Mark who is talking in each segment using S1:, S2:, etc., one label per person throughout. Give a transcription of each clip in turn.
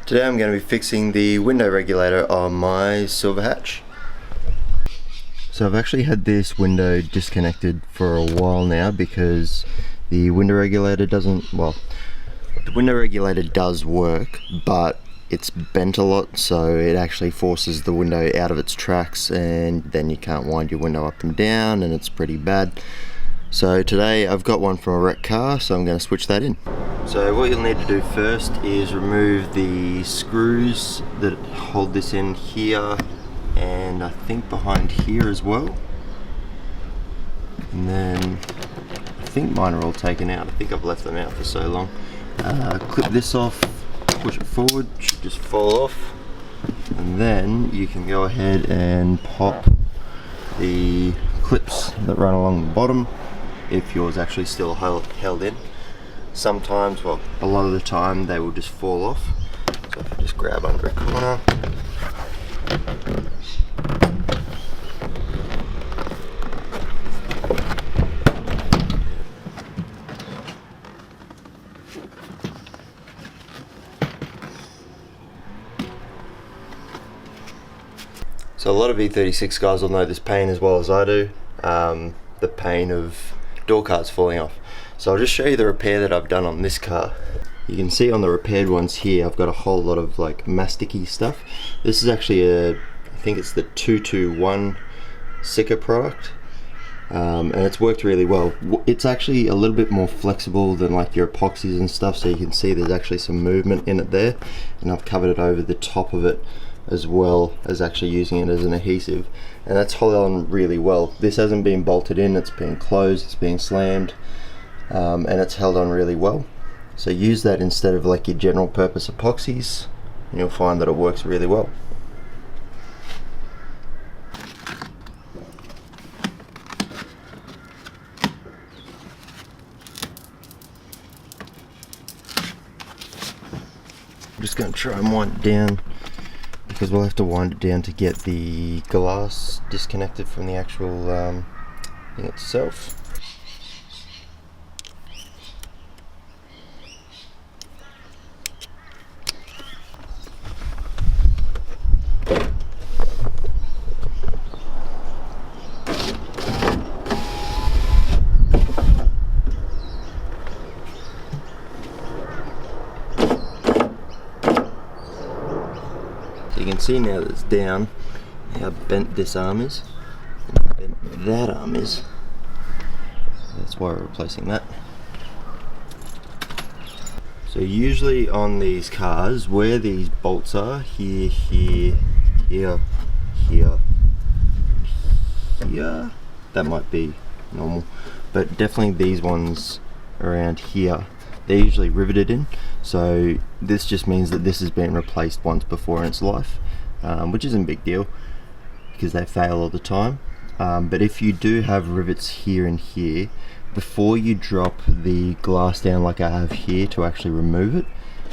S1: Today I'm going to be fixing the window regulator on my silver hatch. So I've actually had this window disconnected for a while now because the window regulator doesn't, well, the window regulator does work, but it's bent a lot, so it actually forces the window out of its tracks and then you can't wind your window up and down and it's pretty bad. So today I've got one from a wrecked car, so I'm going to switch that in. So what you'll need to do first is remove the screws that hold this in here and I think behind here as well. And then I think mine are all taken out. I think I've left them out for so long. Clip this off, push it forward, should just fall off. And then you can go ahead and pop the clips that run along the bottom if yours actually still held in. Sometimes, well, a lot of the time they will just fall off. So if I just grab under a corner, so a lot of E36 guys will know this pain as well as I do, the pain of door cards falling off. So I'll just show you the repair that I've done on this car. You can see on the repaired ones here, I've got a whole lot of like masticky stuff. This is actually I think it's the 221 Sika product, and it's worked really well. It's actually a little bit more flexible than like your epoxies and stuff, so you can see there's actually some movement in it there, and I've covered it over the top of it as well as actually using it as an adhesive, and that's held on really well. This hasn't been bolted in, it's been closed, it's been slammed, and it's held on really well. So use that instead of like your general purpose epoxies and you'll find that it works really well. I'm just going to try and wind it down, because we'll have to wind it down to get the glass disconnected from the actual thing itself. You can see now that it's down how bent this arm is, and how bent that arm is. That's why we're replacing that. So usually on these cars, where these bolts are, here, here, here, here, here, that might be normal, but definitely these ones around here, they're usually riveted in. So this just means that this has been replaced once before in its life, which isn't a big deal because they fail all the time. But if you do have rivets here and here, before you drop the glass down like I have here to actually remove it,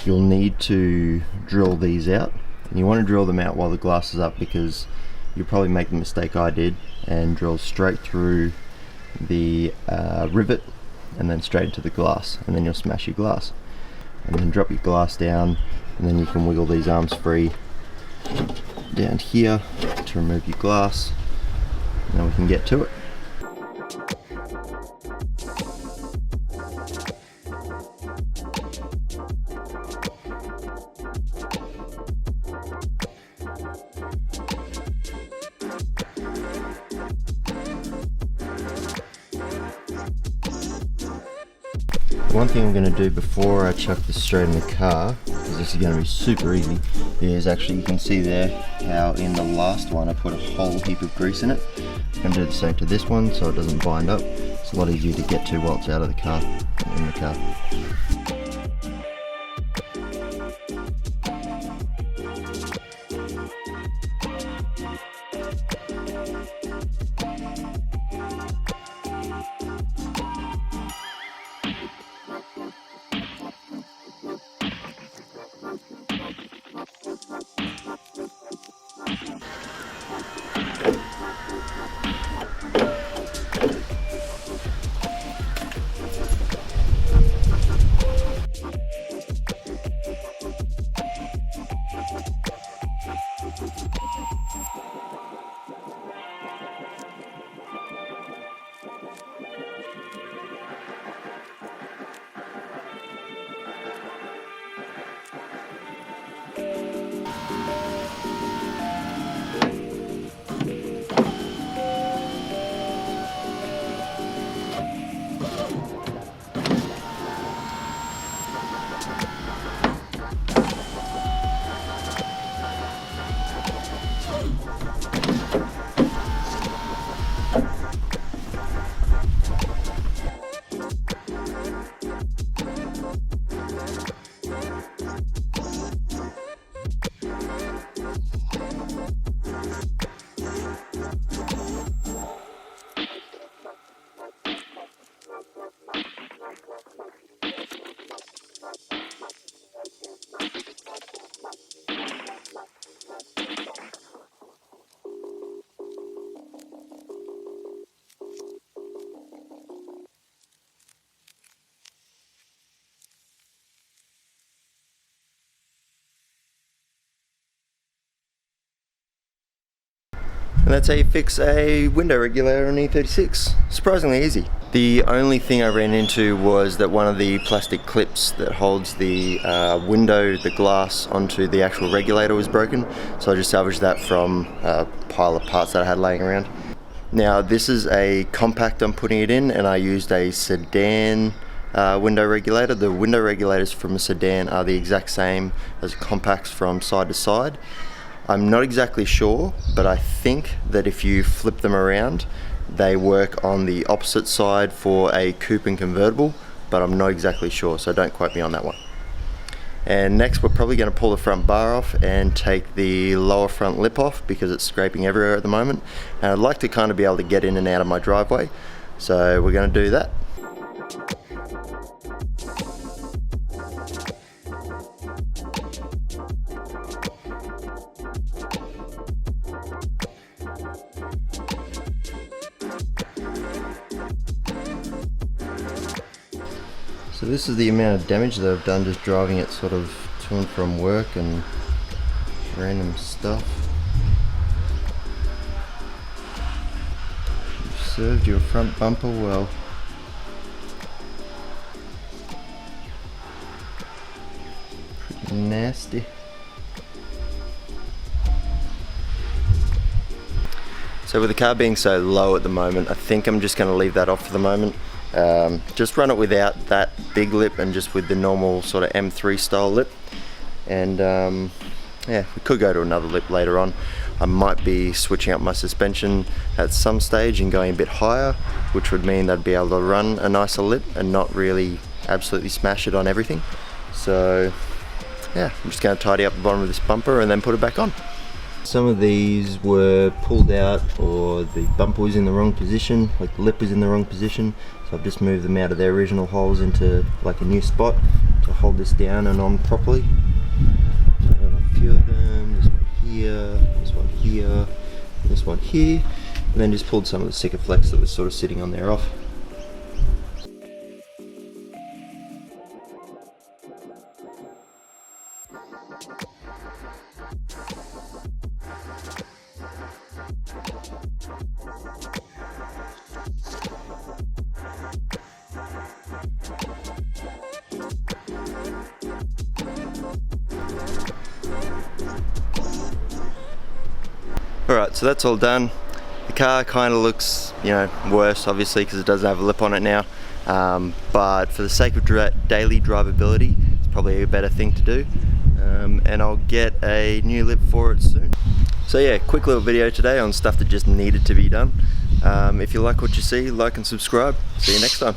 S1: you'll need to drill these out. And you want to drill them out while the glass is up, because you'll probably make the mistake I did and drill straight through the rivet and then straight into the glass, and then you'll smash your glass. And then drop your glass down, and then you can wiggle these arms free down here to remove your glass, and then we can get to it. One thing I'm going to do before I chuck this straight in the car, because this is going to be super easy, is actually, you can see there how in the last one I put a whole heap of grease in it. I'm going to do the same to this one so it doesn't bind up. It's a lot easier to get to while it's out of the car than in the car. And that's how you fix a window regulator on E36. Surprisingly easy. The only thing I ran into was that one of the plastic clips that holds the window, the glass, onto the actual regulator was broken. So I just salvaged that from a pile of parts that I had laying around. Now this is a compact I'm putting it in, and I used a sedan window regulator. The window regulators from a sedan are the exact same as compacts from side to side. I'm not exactly sure, but I think that if you flip them around, they work on the opposite side for a coupe and convertible, but I'm not exactly sure, so don't quote me on that one. And next we're probably going to pull the front bar off and take the lower front lip off because it's scraping everywhere at the moment, and I'd like to kind of be able to get in and out of my driveway, so we're going to do that. So this is the amount of damage that I've done just driving it sort of to and from work and random stuff. You've served your front bumper well. Pretty nasty. So with the car being so low at the moment, I think I'm just going to leave that off for the moment. Just run it without that big lip and just with the normal sort of M3 style lip, and yeah, we could go to another lip later on. I might be switching up my suspension at some stage and going a bit higher, which would mean I'd be able to run a nicer lip and not really absolutely smash it on everything. So yeah, I'm just going to tidy up the bottom of this bumper and then put it back on. Some of these were pulled out, or the bumper was in the wrong position, like the lip was in the wrong position, so I've just moved them out of their original holes into like a new spot to hold this down and on properly. So I have a few of them, this one here, this one here, this one here, and then just pulled some of the sticker flex that was sort of sitting on there off. Alright, so that's all done. The car kind of looks, you know, worse obviously because it doesn't have a lip on it now, but for the sake of daily drivability, it's probably a better thing to do, and I'll get a new lip for it soon. So yeah, quick little video today on stuff that just needed to be done. If you like what you see, like and subscribe. See you next time.